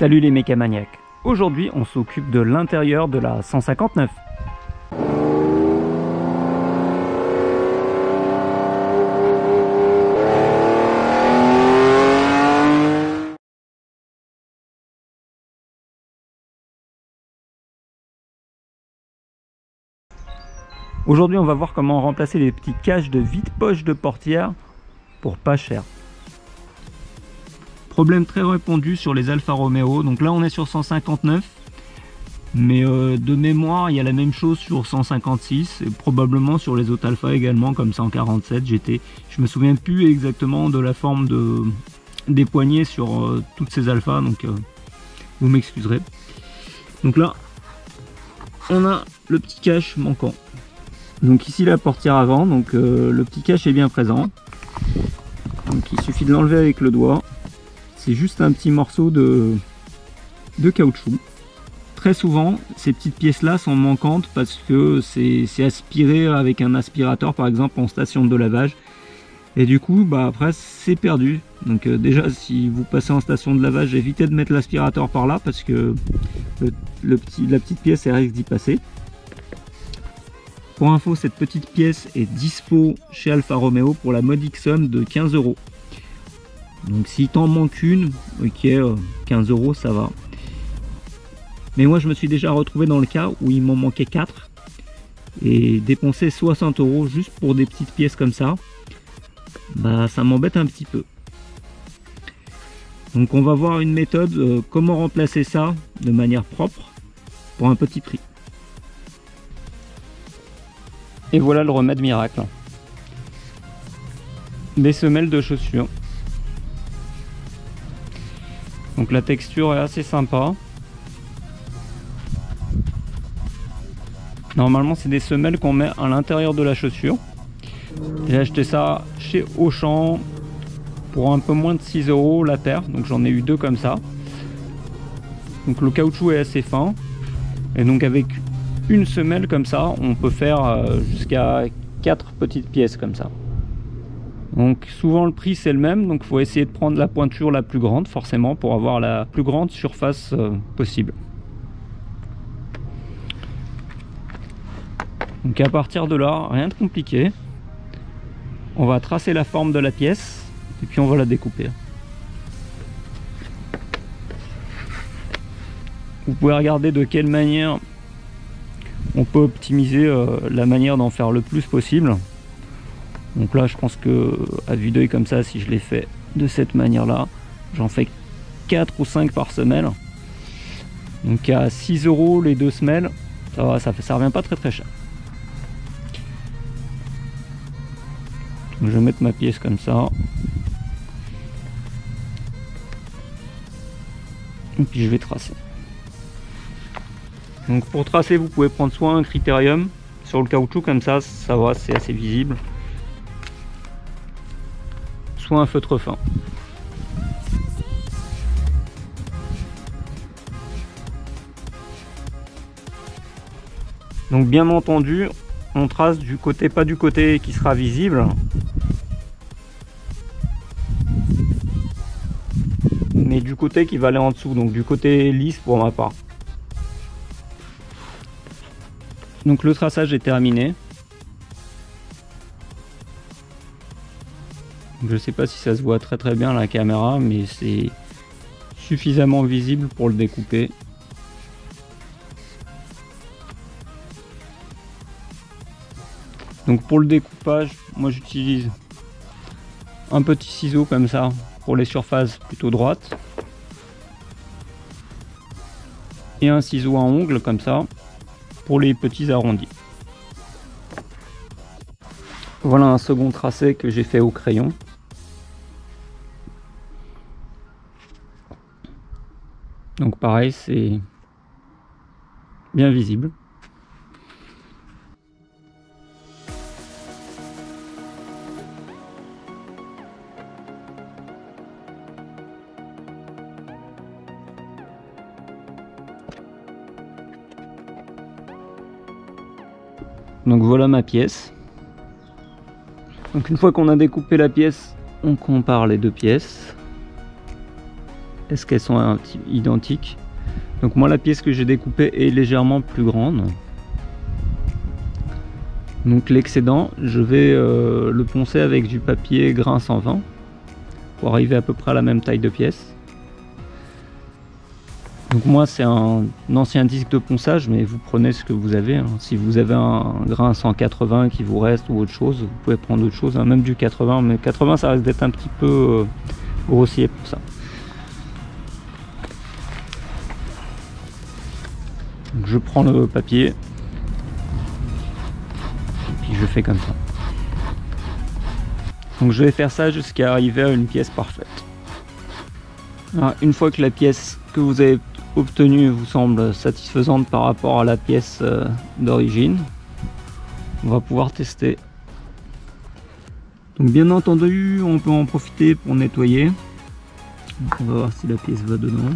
Salut les mécamaniacs. Aujourd'hui on s'occupe de l'intérieur de la 159. Aujourd'hui on va voir comment remplacer les petits caches de vide-poche de portière pour pas cher. Problème très répandu sur les Alfa Romeo. Donc là on est sur 159, mais de mémoire il y a la même chose sur 156 et probablement sur les autres Alfa également, comme 147 GT. Je me souviens plus exactement de la forme des poignées sur toutes ces Alpha, donc vous m'excuserez. Donc là on a le petit cache manquant. Donc ici la portière avant, donc le petit cache est bien présent. Donc il suffit de l'enlever avec le doigt. C'est juste un petit morceau de caoutchouc. Très souvent, ces petites pièces-là sont manquantes parce que c'est aspiré avec un aspirateur, par exemple en station de lavage. Et du coup, bah, après, c'est perdu. Donc déjà, si vous passez en station de lavage, évitez de mettre l'aspirateur par là parce que la petite pièce elle risque d'y passer. Pour info, cette petite pièce est dispo chez Alfa Romeo pour la modique somme de 15 €. Donc s'il t'en manque une, ok, 15 € ça va. Mais moi je me suis déjà retrouvé dans le cas où il m'en manquait 4 et dépenser 60 € juste pour des petites pièces comme ça, bah ça m'embête un petit peu. Donc on va voir une méthode, comment remplacer ça de manière propre pour un petit prix. Et voilà le remède miracle. Des semelles de chaussures. Donc la texture est assez sympa. Normalement c'est des semelles qu'on met à l'intérieur de la chaussure. J'ai acheté ça chez Auchan pour un peu moins de 6 € la paire. Donc j'en ai eu deux comme ça. Donc le caoutchouc est assez fin. Et donc avec une semelle comme ça, on peut faire jusqu'à 4 petites pièces comme ça. Donc souvent le prix c'est le même, donc il faut essayer de prendre la pointure la plus grande forcément pour avoir la plus grande surface possible. Donc à partir de là, rien de compliqué. On va tracer la forme de la pièce et puis on va la découper. Vous pouvez regarder de quelle manière on peut optimiser la manière d'en faire le plus possible. Donc là je pense que à vue d'œil comme ça, si je l'ai fait de cette manière là, j'en fais 4 ou 5 par semelle. Donc à 6 € les deux semelles, ça revient pas très cher. Donc je vais mettre ma pièce comme ça. Et puis je vais tracer. Donc pour tracer vous pouvez prendre soit un critérium sur le caoutchouc comme ça va, c'est assez visible. Soit un feutre fin. Donc bien entendu, on trace du côté, pas du côté qui sera visible, mais du côté qui va aller en dessous, donc du côté lisse pour ma part. Donc le traçage est terminé. Je ne sais pas si ça se voit très bien à la caméra, mais c'est suffisamment visible pour le découper. Donc pour le découpage, moi j'utilise un petit ciseau comme ça pour les surfaces plutôt droites. Et un ciseau à ongles comme ça pour les petits arrondis. Voilà un second tracé que j'ai fait au crayon. Donc pareil, c'est bien visible. Donc voilà ma pièce. Donc une fois qu'on a découpé la pièce, on compare les deux pièces. est-ce qu'elles sont identiques? Donc moi la pièce que j'ai découpée est légèrement plus grande. Donc l'excédent, je vais le poncer avec du papier grain 120 pour arriver à peu près à la même taille de pièce. Donc moi c'est un ancien disque de ponçage, mais vous prenez ce que vous avez, hein. Si vous avez un grain 180 qui vous reste ou autre chose, vous pouvez prendre autre chose, hein, même du 80, mais 80 ça risque d'être un petit peu grossier pour ça. Donc je prends le papier et puis je fais comme ça. Donc je vais faire ça jusqu'à arriver à une pièce parfaite. Alors, une fois que la pièce que vous avez obtenue vous semble satisfaisante par rapport à la pièce d'origine, on va pouvoir tester. Donc bien entendu on peut en profiter pour nettoyer. Donc, on va voir si la pièce va dedans.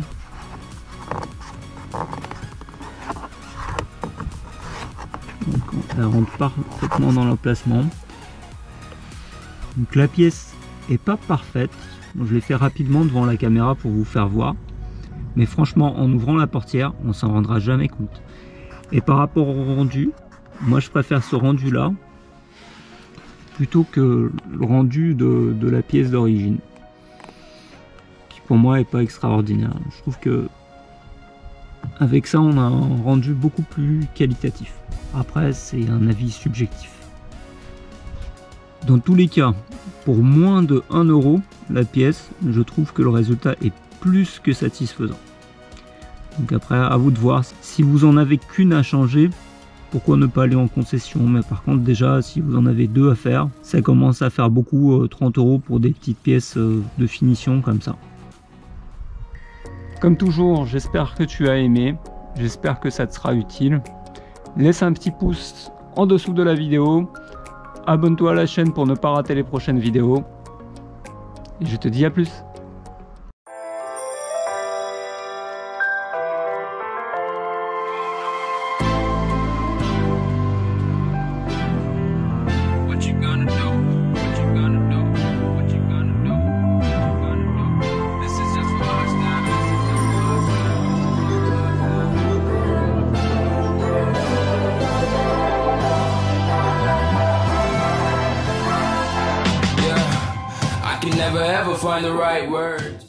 Donc, elle rentre parfaitement dans l'emplacement. Donc la pièce est pas parfaite. Je l'ai fait rapidement devant la caméra pour vous faire voir. Mais franchement, en ouvrant la portière, on s'en rendra jamais compte. Et par rapport au rendu, moi je préfère ce rendu là plutôt que le rendu de la pièce d'origine, qui pour moi est pas extraordinaire. Je trouve que avec ça on a un rendu beaucoup plus qualitatif. Après c'est un avis subjectif. Dans tous les cas, pour moins de 1 € la pièce, je trouve que le résultat est plus que satisfaisant. Donc après à vous de voir, si vous en avez qu'une à changer, pourquoi ne pas aller en concession? Mais par contre déjà si vous en avez 2 à faire, ça commence à faire beaucoup, 30 € pour des petites pièces de finition comme ça. Comme toujours, j'espère que tu as aimé, j'espère que ça te sera utile. Laisse un petit pouce en dessous de la vidéo, abonne-toi à la chaîne pour ne pas rater les prochaines vidéos, et je te dis à plus. Never ever find the right words.